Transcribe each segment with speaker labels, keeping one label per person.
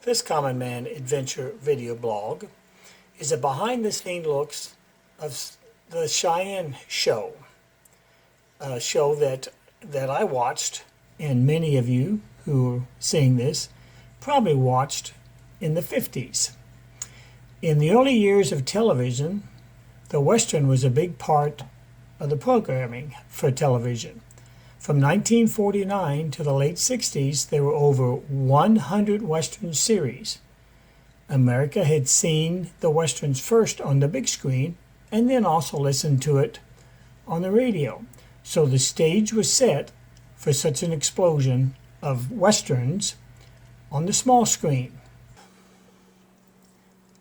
Speaker 1: This Common Man Adventure video blog is a behind-the-scenes looks of the Cheyenne show, a show that I watched, and many of you who are seeing this probably watched in the 50s. In the early years of television, the Western was a big part of the programming for television. From 1949 to the late 60s, there were over 100 Western series. America had seen the Westerns first on the big screen and then also listened to it on the radio. So the stage was set for such an explosion of Westerns on the small screen.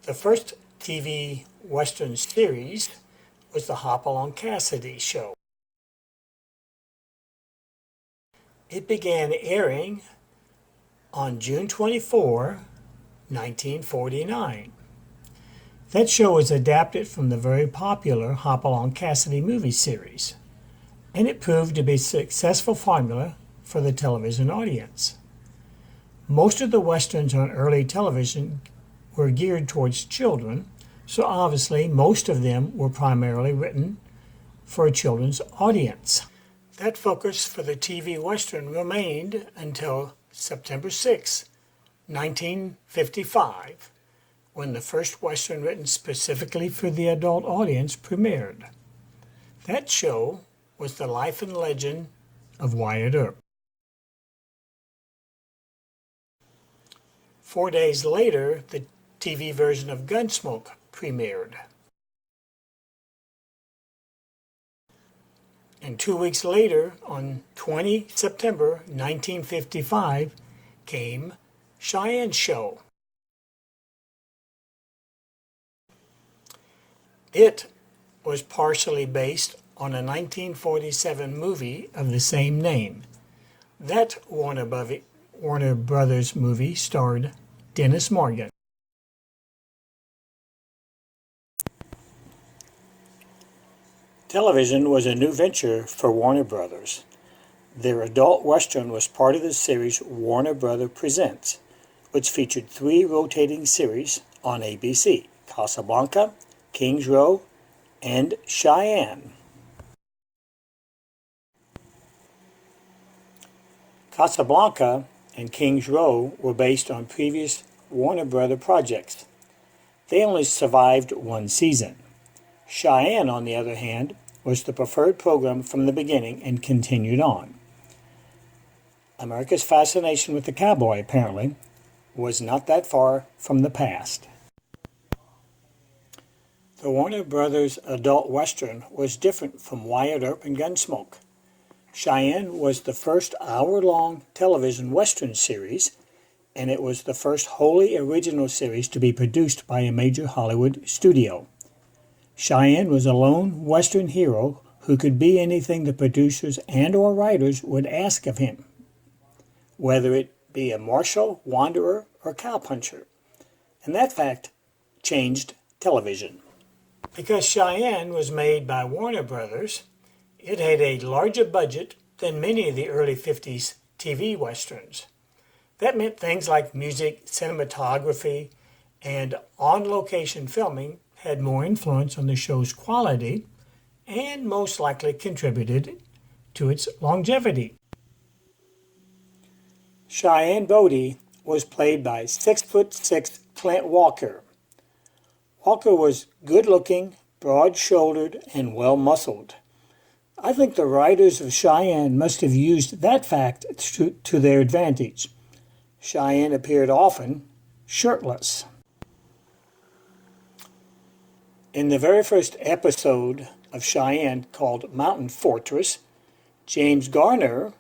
Speaker 1: The first TV Western series was the Hopalong Cassidy show. It began airing on June 24, 1949. That show was adapted from the very popular Hopalong Cassidy movie series, and it proved to be a successful formula for the television audience. Most of the Westerns on early television were geared towards children, so obviously most of them were primarily written for a children's audience. That focus for the TV Western remained until September 6, 1955, when the first Western written specifically for the adult audience premiered. That show was The Life and Legend of Wyatt Earp. 4 days later, the TV version of Gunsmoke premiered. And 2 weeks later, on 20 September 1955, came Cheyenne Show. It was partially based on a 1947 movie of the same name. That Warner Brothers movie starred Dennis Morgan. Television was a new venture for Warner Brothers. Their adult Western was part of the series Warner Brothers Presents, which featured 3 rotating series on ABC: Casablanca, Kings Row, and Cheyenne. Casablanca and Kings Row were based on previous Warner Brothers projects. They only survived 1 season. Cheyenne, on the other hand, was the preferred program from the beginning and continued on. America's fascination with the cowboy, apparently, was not that far from the past. The Warner Brothers adult Western was different from Wyatt Earp and Gunsmoke. Cheyenne was the first hour-long television Western series, and it was the first wholly original series to be produced by a major Hollywood studio. Cheyenne was a lone Western hero who could be anything the producers and or writers would ask of him, whether it be a marshal, wanderer, or cowpuncher. And that fact changed television. Because Cheyenne was made by Warner Brothers, it had a larger budget than many of the early 50s TV Westerns. That meant things like music, cinematography, and on-location filming had more influence on the show's quality and most likely contributed to its longevity. Cheyenne Bodie was played by 6'6" Clint Walker. Walker was good-looking, broad-shouldered, and well-muscled. I think the writers of Cheyenne must have used that fact to their advantage. Cheyenne appeared often shirtless. In the very first episode of Cheyenne, called Mountain Fortress, James Garner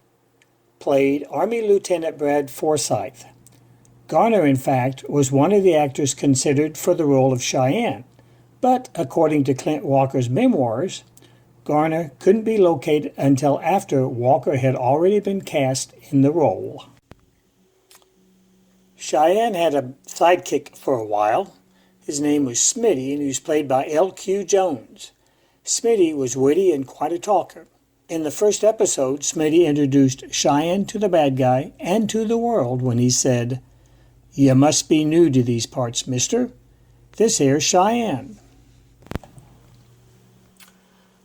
Speaker 1: played Army Lieutenant Brad Forsyth. Garner, in fact, was one of the actors considered for the role of Cheyenne, but according to Clint Walker's memoirs, Garner couldn't be located until after Walker had already been cast in the role. Cheyenne had a sidekick for a while. His name was Smitty, and he was played by L.Q. Jones. Smitty was witty and quite a talker. In the first episode, Smitty introduced Cheyenne to the bad guy and to the world when he said, "You must be new to these parts, mister. This here's Cheyenne."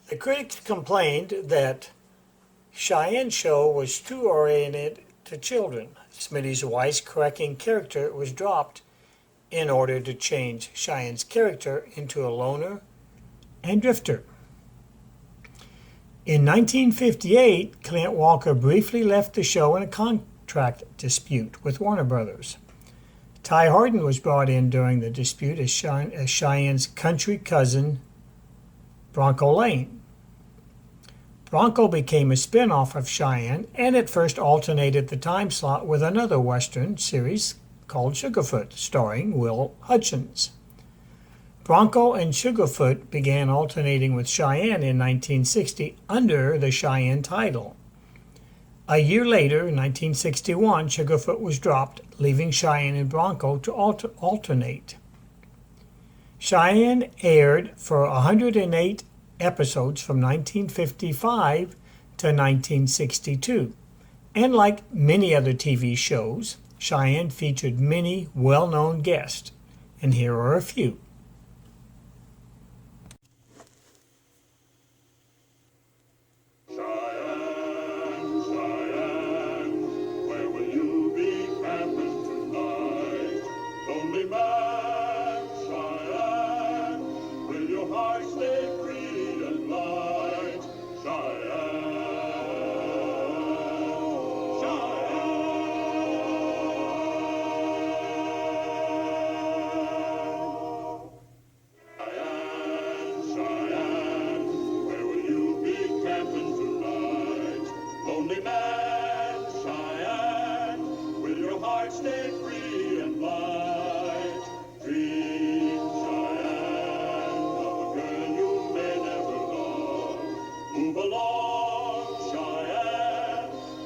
Speaker 1: The critics complained that Cheyenne's show was too oriented to children. Smitty's wisecracking character was dropped in order to change Cheyenne's character into a loner and drifter. In 1958, Clint Walker briefly left the show in a contract dispute with Warner Brothers. Ty Harden was brought in during the dispute as Cheyenne's country cousin, Bronco Lane. Bronco became a spin-off of Cheyenne and at first alternated the time slot with another Western series called Sugarfoot, starring Will Hutchins. Bronco and Sugarfoot began alternating with Cheyenne in 1960 under the Cheyenne title. A year later, in 1961, Sugarfoot was dropped, leaving Cheyenne and Bronco to alternate. Cheyenne aired for 108 episodes from 1955 to 1962, and like many other TV shows, Cheyenne featured many well-known guests, and here are a few.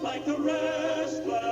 Speaker 2: Like the restless